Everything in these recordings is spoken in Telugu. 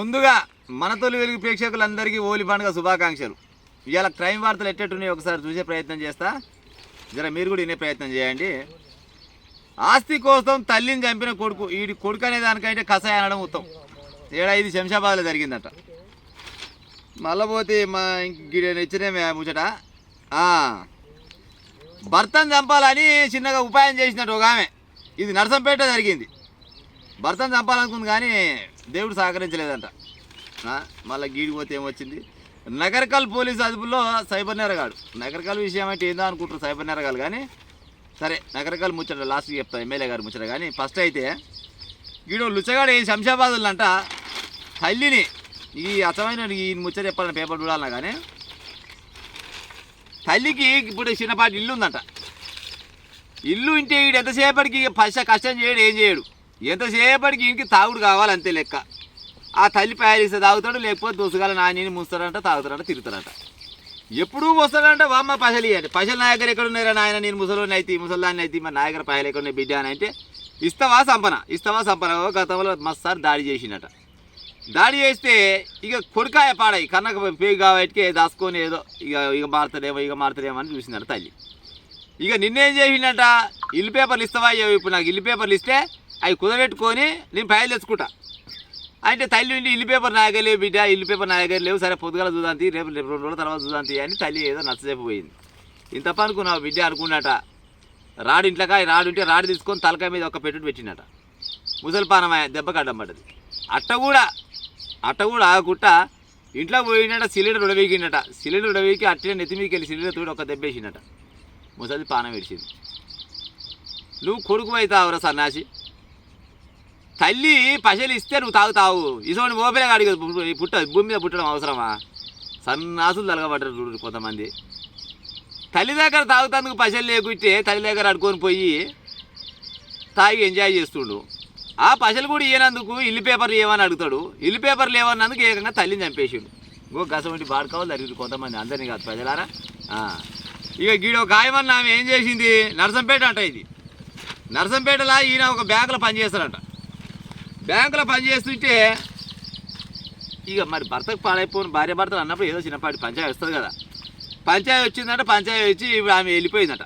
ముందుగా మన తొలి వెలుగు ప్రేక్షకులందరికీ హోలీ పండుగ శుభాకాంక్షలు. ఇవాళ క్రైమ్ వార్తలు ఎట్టెట్టున్నాయి ఒకసారి చూసే ప్రయత్నం చేస్తా. జర మీరు కూడా వినే ప్రయత్నం చేయండి. ఆస్తి కోసం తల్లిని చంపిన కొడుకు, వీడి కొడుకు అనే దానికంటే కషాయ అనడం ఉత్తమం. ఇది శంషాబాద్లో జరిగిందట. మళ్ళీ పోతే మా ఇచ్చినే ముచ్చట. భర్తను చంపాలని చిన్నగా ఉపాయం చేసినట్టు ఒక ఆమె. ఇది నర్సంపేట జరిగింది. భర్తను చంపాలనుకుంది కానీ దేవుడు సహకరించలేదంట. మళ్ళీ గీడికి పోతే ఏమొచ్చింది, నగరకల్ పోలీసు అదుపులో సైబర్ నేరగాడు. నగరకల్ విషయం అంటే ఏందో అనుకుంటారు సైబర్ నేరగాలు, కానీ సరే నగరకల్ ముచ్చట లాస్ట్కి చెప్తాను, ఎమ్మెల్యే గారు ముచ్చట. కానీ ఫస్ట్ అయితే గీడు లుచ్చగాడు శంషాబాదులు అంట తల్లిని, ఈ అచ్చమైన ఈ ముచ్చట చెప్పాలని పేపర్ చూడాలన్నా కానీ తల్లికి ఇప్పుడు చిన్నపాటి ఇల్లు ఉందంట. ఇల్లు ఇంటే వీడు ఎంతసేపటికి కష్టం చేయడు, ఏం చేయడు. ఎంతసేపటికి ఇంటికి తాగుడు కావాలి అంతే లెక్క. ఆ తల్లి ప్యారిస్తే తాగుతాడు, లేకపోతే దోసుగాల నాని ముస్తాడంట, తాగుతాడంట, తిరుగుతాడంట. ఎప్పుడూ వస్తాడంట వామ్మ పైసలు ఇవ్వండి. పైసలు నా దగ్గర ఎక్కడ ఉన్నారా నాయన, నేను ముసలోని అయితే ముసల్దాన్ని అయితే మరి నా దగ్గర పైసలు ఎక్కడ ఉన్నాయి బిడ్డ అని అంటే ఇస్తావా సంపన గతంలో మస్తారు దాడి చేసినట. దాడి చేస్తే ఇక కొడుకాయ పాడాయి కన్నక పేగు కాబట్టి దాచుకొని ఏదో ఇక మారుతాడేమో అని చూసిందట తల్లి. ఇక నిన్నేం చేసిందట, ఇల్లు పేపర్లు ఇస్తావా, ఇప్పుడు నాకు ఇల్లు పేపర్లు ఇస్తే అవి కుదబెట్టుకొని నేను ఫైల్ తెచ్చుకుంటా అంటే తల్లి ఉండి ఇల్లు పేపర్ నా దగ్గర లేవు బిడ్డ, ఇల్లు పేపర్ నా దగ్గర లేవు, సరే పొద్దుగాల చూదాంతి, రేపు 2 రోజుల తర్వాత చూదాంతి అని తల్లి ఏదో నచ్చజెప్పిపోయింది. ఇంతప్ప అనుకున్నావు బిడ్డ అనుకున్నట. రాడు ఇంట్లోకి రాడుంటే రాడు తీసుకొని తలకాయ మీద ఒక పెట్టుడు పెట్టినట. ముసలిపానమాయ దెబ్బకి అడ్డం పడ్డది. అట్ట కూడా ఆగుట్ట ఇంట్లో పోయినట. సిలిండర్ ఉడవేకినట. సిలిండర్ ఉడవేకి అట్టే నెత్తిమీకి వెళ్ళి సిలిండర్ తోడు ఒక దెబ్బేసినట. ముసలి పానం విడిచింది. నువ్వు కొడుకు అవుతావురా సన్నాసి, తల్లి పైసలు ఇస్తే నువ్వు తాగుతావు. ఇసోని మోపిలే కాడికి భూమి మీద పుట్టడం అవసరమా? సన్నాసులు తలగబడ్డారు కొంతమంది. తల్లి దగ్గర తాగుతందుకు పైసలు లేకుంటే తల్లి దగ్గర అడుకొని పోయి తాగి ఎంజాయ్ చేస్తుండు. ఆ పైసలు కూడా ఇవ్వనందుకు ఇల్లు పేపర్లు ఏమని అడుగుతాడు. ఇల్లు పేపర్లు ఏమన్నందుకు ఏకంగా తల్లిని చంపేసిండు. గసవంటి బాడుకోవాలి జరిగింది కొంతమంది, అందరినీ కాదు ప్రజలారా. ఇక గీడో గాయమన్న ఆమె ఏం చేసింది, నర్సంపేట అంట. ఇది నర్సంపేటలో ఈయన ఒక బ్యాంకులో పనిచేస్తాడంట. బ్యాంకులో పనిచేస్తుంటే ఇక మరి భర్తకు పాడైపోయిన భార్య భర్తలు అన్నప్పుడు ఏదో చిన్నపాటి పంచాయతీ వస్తుంది కదా. పంచాయతీ వచ్చిందంట. పంచాయతీ వచ్చి ఇప్పుడు ఆమె వెళ్ళిపోయిందట.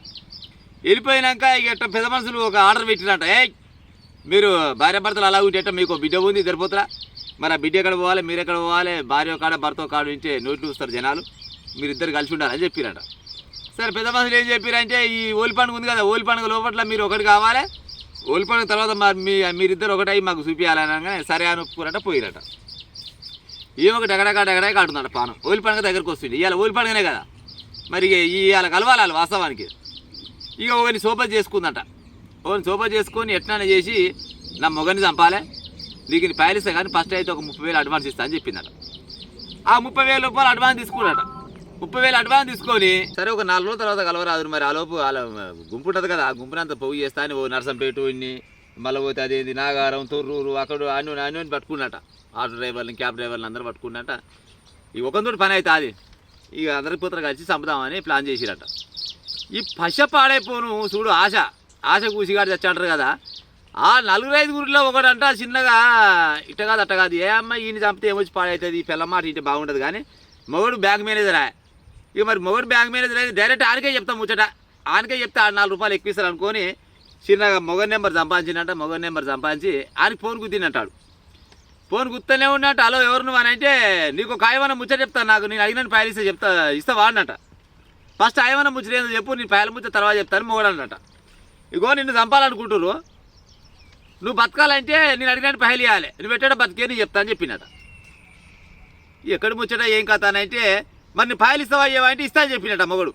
వెళ్ళిపోయినాక ఇక పెద్ద మనుషులు ఒక ఆర్డర్ పెట్టినట్ట, మీరు భార్య భర్తలు అలా ఉంటే మీకు బిడ్డ ఉంది సరిపోతురా, మరి ఆ బిడ్డ ఎక్కడ పోవాలి, మీరు ఎక్కడ పోవాలి, భార్య కాడ భర్త కాడ ఉంటే నోట్లు చూస్తారు జనాలు, మీరిద్దరు కలిసి ఉండాలని చెప్పిరట. సరే పెద్ద మనుషులు ఏం చెప్పారంటే, ఈ ఓలి పండుగ ఉంది కదా, ఓలి పండుగ లోపల మీరు ఒకటి కావాలి, ఓలి పండుగ తర్వాత మీరిద్దరు ఒకటై మాకు చూపించాలనగా సరే అని ఒప్పుకున్నట్ట. పోయిరట. ఏమొక డగడగా ఆడుతుందట పానం. ఓలి పండుగ దగ్గరకు వస్తుంది. ఇవాళ ఓలి పండుగనే కదా, మరి ఇవాళ కలవాలి వాస్తవానికి. ఇక ఒకరిని సోపతి చేసుకుందట. ఒకరిని సోపతి చేసుకొని ఎట్లా చేసి నా మొగని చంపాలి, నీకు నీ పైలిస్తా కానీ ఫస్ట్ అయితే ఒక 30,000 అడ్వాన్స్ ఇస్తా అని చెప్పిందట. ఆ 30,000 రూపాయలు అడ్వాన్స్ తీసుకున్నాట. 30,000 అడ్వాన్స్ తీసుకొని సరే ఒక 4 రోజుల తర్వాత కలవరాదు, మరి ఆ లోపు గుంపు ఉంటుంది కదా, ఆ గుంపునంతా పోగు చేస్తా అని ఓ నర్సంపేట ఇన్ని మళ్ళీ పోతే అదేంది నాగారం తొర్రూరు అక్కడ అన్ని పట్టుకున్నట. ఆటో డ్రైవర్ని క్యాబ్ డ్రైవర్ని అందరూ పట్టుకున్నట. ఈ ఒకంతోటి పని అయితే అది ఇక అందరికి పోతారు కలిసి చంపుదామని ప్లాన్ చేసిరట. ఈ పశ పాడైపోను చూడు ఆశ కూసిగాడు చచ్చాంటారు కదా, ఆ 4-5 ఒకటంట చిన్నగా ఇట్ట కాదు ఏ అమ్మాయి ఈయన చంపితే ఏమొచ్చి పాడవుతుంది, ఈ పిల్లమాట ఇంటే బాగుంటుంది. కానీ మొగడు బ్యాంక్ మేనేజరా. ఇక మరి మొగడు బ్యాంక్ మేనేజర్ అయితే డైరెక్ట్ ఆనకే చెప్తాం ముచ్చట. ఆనకే చెప్తే 4 రూపాయలు ఎక్కువ ఇస్తారు అనుకొని చిన్నగా మొగన్ నెంబర్ సంపాదించినట్ట. మొగన్ నెంబర్ సంపాదించి ఆయనకి ఫోన్ గుద్దినంటాడు. ఫోన్ గుర్తనే ఉన్నట్టు, హలో ఎవరు నువ్వు అని అంటే, నీకు ఒక ఆయమన్న ముచ్చట చెప్తాను, నాకు నేను అడిగిన పైలు ఇస్తావా అన్నట. ఫస్ట్ ఆయమన్న ముచ్చట ఏందో చెప్పు, నేను పైల ముచ్చట తర్వాత చెప్తాను మొగడు అన్నట. ఇగో నిన్ను చంపాలనుకుంటున్నారు, నువ్వు బతకాలంటే నేను అడిగినట్టు పైలు ఇవ్వాలి, నువ్వు పెట్టాడు బతికే నేను చెప్తాను చెప్పినట. ఎక్కడ ముచ్చట ఏం కథ అని అంటే, మరి నీ పైలు ఇస్తావా అయ్యేవా అంటే ఇస్తా అని చెప్పినట మొగడు.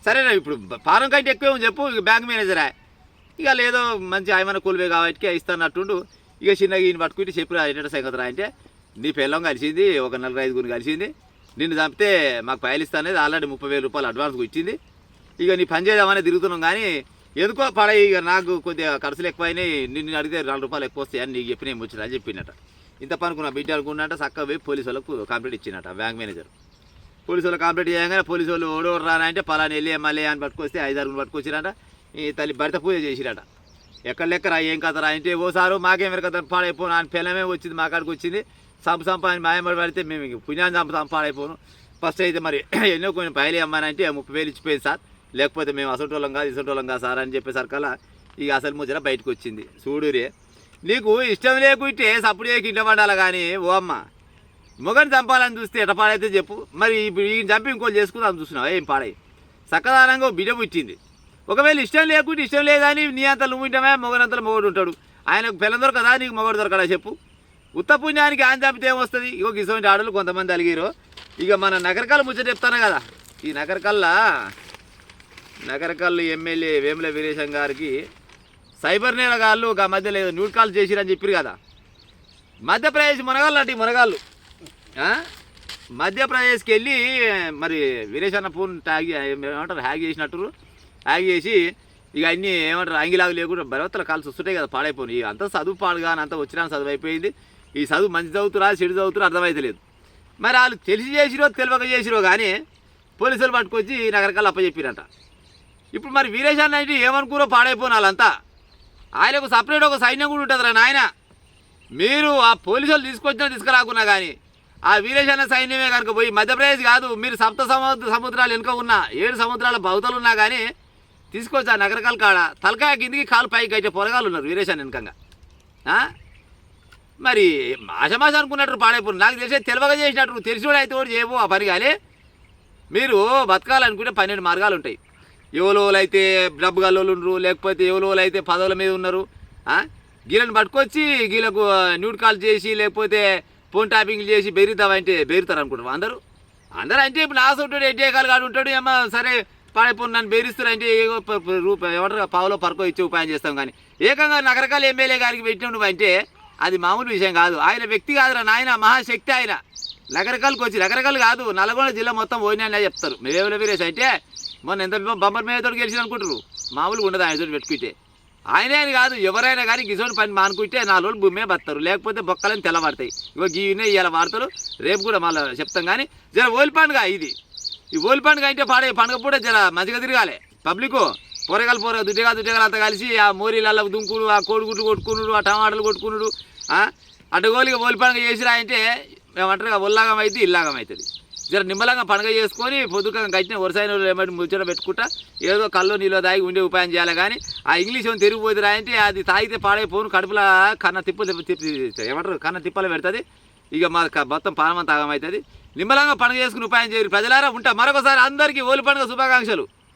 సరేనా ఇప్పుడు పారం కంటే ఎక్కువ చెప్పు, ఇక బ్యాంక్ మేనేజరా. ఇక లేదో మంచి ఆయమన్న కూలివే కాబట్టి ఇస్తానట్టుండు. ఇక చిన్నగా ఈయన పట్టుకుంటే చెప్పి ఏంటంటే సంగతిరా అంటే, నీ పిల్లం కలిసింది, ఒక 4-5 కలిసింది, నిన్ను చంపితే మాకు పైలు ఇస్తానేది ఆల్రెడీ 30,000 రూపాయలు అడ్వాన్స్కి ఇచ్చింది. ఇక నీ పని చేద్దామని తిరుగుతున్నాం కానీ ఎందుకో పడాయి, ఇక నాకు కొద్దిగా ఖర్చులు ఎక్కువైనాయి, నిన్ను అడిగితే 4 రూపాయలు ఎక్కువ వస్తాయి అని నీకు చెప్పిన ముచ్చట అని చెప్పినట. ఇంత పనుకున్న బిడ్డ అనుకున్నట్ట. చక్కగా పోయి పోలీసు వాళ్ళకు కంప్లైంట్ ఇచ్చినట బ్యాంక్ మేనేజర్. పోలీసు వాళ్ళు కంప్లైంట్ చేయగానే పోలీసు వాళ్ళు ఓడోడు రానంటే పలాని వెళ్ళి ఎమ్మెల్యే అని పట్టుకొస్తే 5-6 పట్టుకొచ్చిరట. ఈ తల్లి భర్త పూజ చేసిరట. ఎక్కడ లెక్కరా ఏం కథరా అంటే, ఓసారు మాకేం కథ పాడైపోయినా అని పిల్లమే వచ్చింది, మా కాడికి వచ్చింది, సంపాదించి మాయమడి పడితే మేము ఇంక పుణ్యాన్ని సంపాడైపోను. ఫస్ట్ అయితే మరి ఎన్నో కొన్ని పైలు అమ్మానంటే 30,000 ఇచ్చిపోయింది సార్, లేకపోతే మేము అసంటోళ్ళం కాదు ఇసంటోళ్ళం కాదు సార్ అని చెప్పేసరికల్లా ఇక అసలు ముచ్చట బయటకు వచ్చింది. చూడురే, నీకు ఇష్టం లేకుంటే సప్పుడు చేయక ఇంట పడాలి కానీ ఓ అమ్మ మొగని చంపాలని చూస్తే ఎట పాడైతే చెప్పు. మరి ఇప్పుడు ఈ చంపి ఇంకోటి చేసుకుందాం చూస్తున్నావు, ఏం పాడై సక్కదానంగా బిడ్డ పుట్టింది. ఒకవేళ ఇష్టం లేకుంటే ఇష్టం లేదని నీ అంత నువ్వు ఉంటామే, మొగనంతలో మొగడు ఉంటాడు. ఆయనకు పిల్ల దొరకదా, నీకు మొగడు దొరకడా చెప్పు. ఉత్త పుణ్యానికి ఆయన చంపితే ఏమొస్తుంది? ఇగో ఇటువంటి ఆడలు కొంతమంది అలిగిరు. ఇక మన నగరకల్ ముచ్చట చెప్తాను కదా, ఈ నగరకల్ ఎమ్మెల్యే వేముల వీరేశం గారికి సైబర్ నేరగాళ్ళు ఒక మధ్యలో ఏదో న్యూడ్ కాల్ చేసిరని చెప్పారు కదా. మధ్యప్రదేశ్ మునగాళ్ళు అంటే మునగాళ్ళు మధ్యప్రదేశ్కి వెళ్ళి మరి వీరేశన్న ఫోన్ ఏమంటారు హ్యాక్ చేసినట్టు హ్యాక్ చేసి ఇక అన్నీ ఏమంటారు అంగిలాగు లేకుండా బలవత్తల కాల్సి వస్తుంటాయి కదా, పాడైపోయి ఇక అంతా చదువు పాడుగా అంతా వచ్చినా చదువు అయిపోయింది. ఈ చదువు మంచి చదువుతురా చెడు చదువుతురా అర్థమైతలేదు. మరి వాళ్ళు తెలిసి చేసిరో తెలియక చేసిరో కానీ పోలీసులు పట్టుకొచ్చి నగరకల్ అప్పచెప్పిరంట. ఇప్పుడు మరి వీరేశన్న అంటే ఏమనుకురో పాడైపోయిన వాళ్ళంతా. ఆయనకు సపరేట్ ఒక సైన్యం కూడా ఉంటుందిరా నాయన. మీరు ఆ పోలీసులు తీసుకురాకున్నా కానీ ఆ వీరేశన్న సైన్యమే కనుక పోయి మధ్యప్రదేశ్ కాదు, మీరు సముద్రాలు వెనుక ఉన్న 7 సముద్రాల బౌతలు ఉన్నా కానీ తీసుకొచ్చి ఆ నగరకల్ కాడ తలకాయ కిందికి కాలు పైకి అయితే పొరగాలు ఉన్నారు వీరేశన్న వెనకంగా. మరి మాషమాష అనుకున్నట్టు పాడైపోయి నాకు తెలిసే తెలియక చేసినట్టు తెలిసినోడు అయితే కూడా చేయబో ఆ పని. కానీ మీరు బతకాలనుకుంటే 12 మార్గాలు ఉంటాయి. ఎవరోళ్ళు అయితే డబ్బు గల్లోళ్ళు ఉండరు, లేకపోతే ఎవరోళ్ళు అయితే పదవుల మీద ఉన్నారు. గీళ్ళని పట్టుకొచ్చి గీళ్ళకు న్యూడ్ కాల్ చేసి లేకపోతే ఫోన్ ట్యాపింగ్లు చేసి బెరుగుతావంటే బెరుగుతారు అనుకుంటారు అందరూ అంటే ఇప్పుడు నా సొంటాడు ఎడ్డేకాలు కాడు ఉంటాడు ఏమో సరే పాడైపోయి నన్ను బెదిరిస్తారంటే ఏమంటారు పావులో పరకో ఇచ్చే ఉపాయం చేస్తాం. కానీ ఏకంగా నగరకాల ఎమ్మెల్యే గారికి పెట్టిన నువ్వు అంటే అది మామూలు విషయం కాదు. ఆయన వ్యక్తి కాదురా నాయన, మహాశక్తి ఆయన. నగరకాలకు వచ్చి నగరకాలు కాదు నల్గొండ జిల్లా మొత్తం పోయినా చెప్తారు. వేముల వీరేశ్ అయితే మొన్న ఎంత బొమ్మర్ మేయతోటి గెలిచి అనుకుంటారు, మామూలుగా ఉండదు ఆయన తోటి పెట్టుకుంటే. ఆయనే అని కాదు ఎవరైనా కానీ గిసోని పని మానుకుంటే 4 రోజులు భూమి బతారు, లేకపోతే బొక్కలని తెల్లబడతాయి. ఇగో గీనే ఇవాళ వాడతారు, రేపు కూడా మళ్ళీ చెప్తాం. కానీ జర ఓలి పండుగ ఇది. ఈ ఓలి పండుగ అంటే పాడే పండుగ పూట జర మంచిగా తిరగాలి పబ్లిక్. పొరగాలు దుడ్డగా అంతా కలిసి ఆ మోరీలలో దుంకుడు, ఆ కోడిగుడ్డు కొట్టుకున్నాడు, ఆ టమాటాలు కొట్టుకున్నాడు. అడ్డగోలిగా ఓలి పండుగ చేసిరా అంటే మేమంటారు ఒల్లాగం అయితే ఇల్లాగం అవుతుంది. జర నిమ్మలంగా పండుగ చేసుకొని పొద్దుగా కట్టిన వరుసైన ఏమంటే ముచ్చట పెట్టుకుంటా ఏదో కళ్ళు నీళ్ళు తాగి ఉండే ఉపాయం చేయాలి. కానీ ఆ ఇంగ్లీష్ ఏమైనా తిరిగిపోతురా అంటే అది తాగితే పాడైపోను, కడుపులో కన్న ఏమంటారు కన్న తిప్పలు పెడుతుంది. ఇక మా మొత్తం పానమంతా ఆగమవుతుంది. నిమ్మలంగా పండుగ చేసుకుని ఉపాయం చేయరు ప్రజలారా. ఉంటా మరొకసారి అందరికీ ఓలి పండుగ శుభాకాంక్షలు.